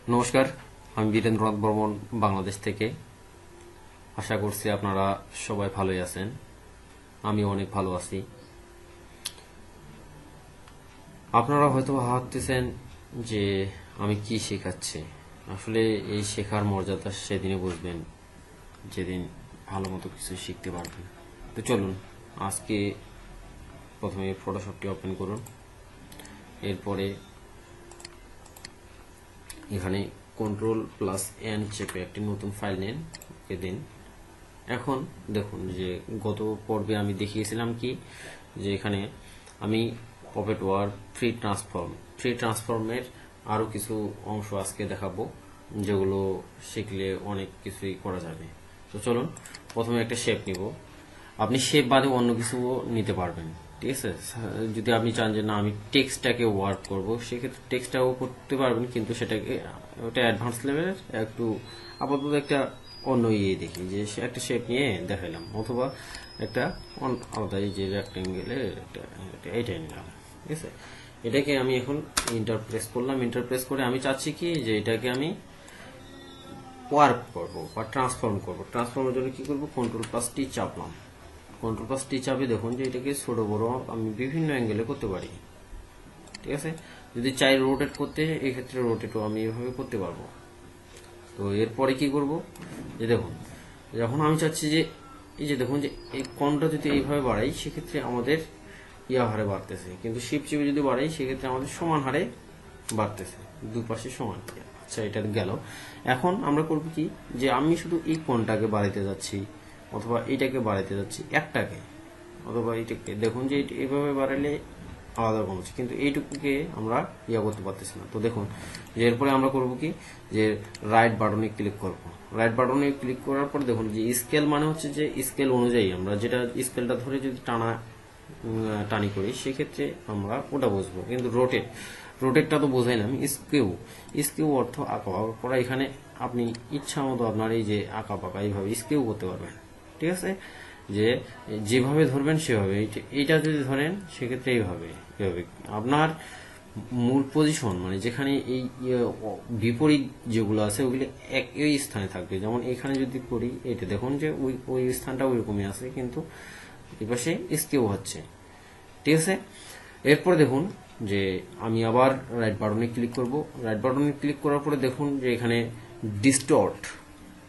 নমস্কার, আমি বীরেন্দ্রনাথ বর্মন বাংলাদেশ থেকে। আশা করছি আপনারা সবাই ভালোই আছেন। আমি অনেক ভালো আছি। আপনারা হয়তো ভাবতেছেন যে আমি কি শেখাচ্ছি। আসলে এই শেখার মর্যাদা সেদিনে বুঝবেন যেদিন ভালো মতো কিছু শিখতে পারবেন। তো চলুন, আজকে প্রথমে ফটোশপটি ওপেন করুন। এরপরে এখানে Ctrl+N চেপে একটি নতুন ফাইল নেন, ওকে দিন। এখন দেখুন যে গত পর্বে আমি দেখিয়েছিলাম কি যে এখানে আমি পপেট ওয়ার্ক ফ্রি ট্রান্সফর্মের আরো কিছু অংশ আজকে দেখাবো, যেগুলো শিখলে অনেক কিছুই করা যাবে। তো চলুন, প্রথমে একটা শেপ নিব। আপনি শেপ বাদে অন্য কিছু নিতে পারবেন, ঠিক আছে। যদি আপনি চান যে না আমি টেক্সটটাকে ওয়ার্ক করব, সেক্ষেত্রে টেক্সটটাও করতে পারবেন, কিন্তু সেটাকে ওটা অ্যাডভান্স লেভেলের একটু। আপাতত একটা অন্য দেখি যে একটা শেপ নিয়ে দেখাইলাম, অথবা একটা আলাদা যে রেক্টেঙ্গেলের এইটাই নিলাম, ঠিক আছে। এটাকে আমি এখন ইন্টারপ্রেস করলাম। ইন্টারপ্রেস করে আমি চাচ্ছি কি যে এটাকে আমি ওয়ার্ক করব বা ট্রান্সফর্ম করব। ট্রান্সফর্মের জন্য কি করব, Ctrl+T চাপলাম। Ctrl+T চাপে দেখুন যে এটাকে ছোট বড় আমি বিভিন্ন অ্যাঙ্গেলে করতে পারি, ঠিক আছে। যদি চাই রোটেট করতে, এক্ষেত্রে রোটেটও আমি এভাবে করতে পারবো। তো এরপরে কি করব, যে দেখুন যখন আমি চাচ্ছি যে এই যে দেখুন যে এই কোণটা যদি এইভাবে বাড়াই, সেক্ষেত্রে আমাদের হারে বাড়তেছে, কিন্তু শিপ চেপে যদি বাড়াই সেক্ষেত্রে আমাদের সমান হারে বাড়তেছে, দুপাশে সমান। আচ্ছা, এটা গেল। এখন আমরা করব কি, যে আমি শুধু এই কোণটাকে বাড়াইতে যাচ্ছি, অথবা এইটাকে বাড়াইতে যাচ্ছি, একটাকে অথবা এইটাকে। দেখুন যে এইভাবে বাড়াইলে আলাদা কমছে, কিন্তু এইটুকুকে আমরা করতে পারতেছি না। তো দেখুন যে এরপরে আমরা করব কি, যে রাইট বাটনে ক্লিক করব। রাইট বাটনে ক্লিক করার পর দেখুন যে স্কেল মানে হচ্ছে যে স্কেল অনুযায়ী আমরা যেটা স্কেলটা ধরে যদি টানি করি, সেক্ষেত্রে আমরা ওটা বুঝবো। কিন্তু রোটেটটা তো বোঝাইলাম। স্কিউ অর্থ আঁকা বাঁকা করা। এখানে আপনি ইচ্ছা মতো আপনার এই যে আঁকা পাকা এইভাবে স্কিউ করতে পারবেন, ঠিক আছে। যে যেভাবে ধরবেন সেভাবে। এইটা যদি ধরেন সেক্ষেত্রে এইভাবে আপনার মূল পজিশন, মানে যেখানে এই বিপরীত যেগুলো আছে ওগুলো একই স্থানে থাকবে। যেমন এখানে যদি করি, এটা দেখুন যে ওই স্থানটা ওইরকমই আছে, কিন্তু এই পাশে স্কিউ হচ্ছে, ঠিক আছে। এরপরে দেখুন যে আমি আবার রাইট বাটনে ক্লিক করব। রাইট বাটনে ক্লিক করার পরে দেখুন যে এখানে ডিস্টর্ট,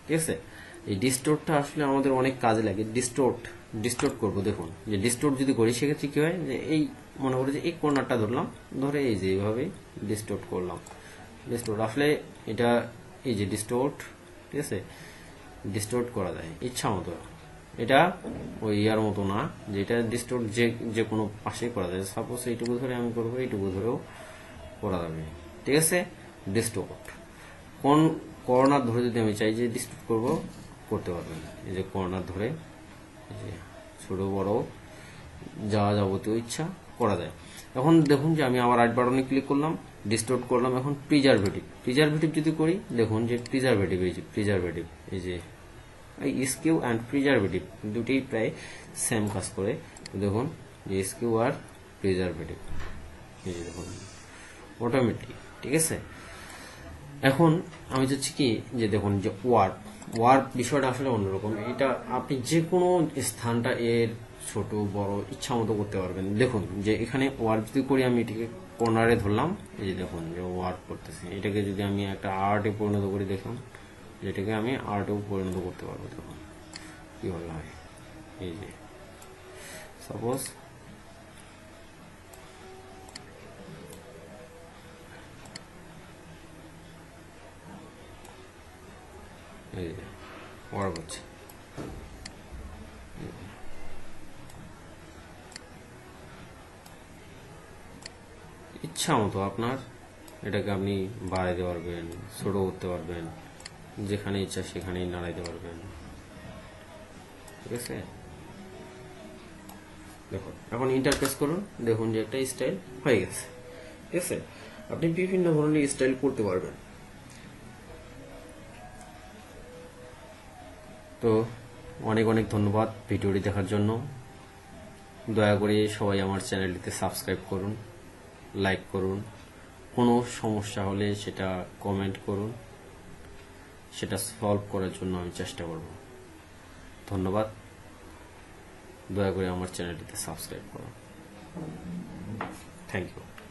ঠিক আছে। এই ডিস্টোর্টটা আসলে আমাদের অনেক কাজে লাগে। ডিস্টোর্ট করব। দেখুন যে ডিস্টোর্ট যদি করি, সেক্ষেত্রে কি হয়, যে এই মনে করি যে এই কর্নারটা ধরলাম, ধরে এই যে এইভাবে ডিস্টোর্ট করলাম। ডিস্টোর্ট আসলে এটা এই যে ডিস্টোর্ট, ঠিক আছে, ডিস্টোর্ট করা যায় ইচ্ছা মতো। এটা ওই মতো না, যেটা ডিস্টোর্ট যে কোনো পাশে করা যায়। সাপোজ এইটুকু ধরে আমি করবো, এইটুকু ধরেও করা যাবে, ঠিক আছে। ডিস্টোর্ট কোন কর্নার ধরে যদি আমি চাই যে ডিস্টোর্ট করব, করতে পারবেন। এই যে কর্নার ধরে ছোট বড় যা যাবতীয় ইচ্ছা করা যায়। এখন দেখুন যে আমি আবার রাইট বাটনে ক্লিক করলাম, ডিস্টোর্ট করলাম। এখন প্রিজারভেটিভ যদি করি, দেখুন যে প্রিজারভেটিভ এই যে স্কিউ অ্যান্ড প্রিজারভেটিভ দুটি প্রায় সেম কাজ করে। দেখুন যে স্কিউ আর প্রিজারভেটিভ, এই যে দেখুন অটোমেটিক, ঠিক আছে। এখন আমি চাচ্ছি কি, যে দেখুন যে ওয়ার্প বিষয়টা আসলে অন্যরকম। এটা আপনি যে কোনো স্থানটা এর ছোট বড় ইচ্ছা মতো করতে পারবেন। দেখুন যে এখানে ওয়ার্প যদি করি, আমি এটাকে কর্নারে ধরলাম, এই যে দেখুন যে ওয়ার্প করতেছি। এটাকে যদি আমি একটা আর্টে পরিণত করি, দেখুন যেটাকে আমি আর্টেও পরিণত করতে পারবো। দেখুন কিভাবে হয়, এই যে সাপোজ এই যে ওয়ার্ক হচ্ছে। ইচ্ছা মতো আপনার এটাকে আপনি বাড়াইতে পারবেন, ছোট করতে পারবেন, যেখানে ইচ্ছা সেখানেই নাড়াইতে পারবেন, ঠিক আছে। দেখুন এখন ইন্টারপ্রেস করুন, দেখুন যে একটা স্টাইল হয়ে গেছে, ঠিক আছে। আপনি বিভিন্ন ধরনের স্টাইল করতে পারবেন। তো অনেক অনেক ধন্যবাদ ভিডিওটি দেখার জন্য। দয়া করে সবাই আমার চ্যানেলটিতে সাবস্ক্রাইব করুন, লাইক করুন, কোনো সমস্যা হলে সেটা কমেন্ট করুন, সেটা সলভ করার জন্য আমি চেষ্টা করব। ধন্যবাদ। দয়া করে আমার চ্যানেলটিতে সাবস্ক্রাইব করুন। Thank you.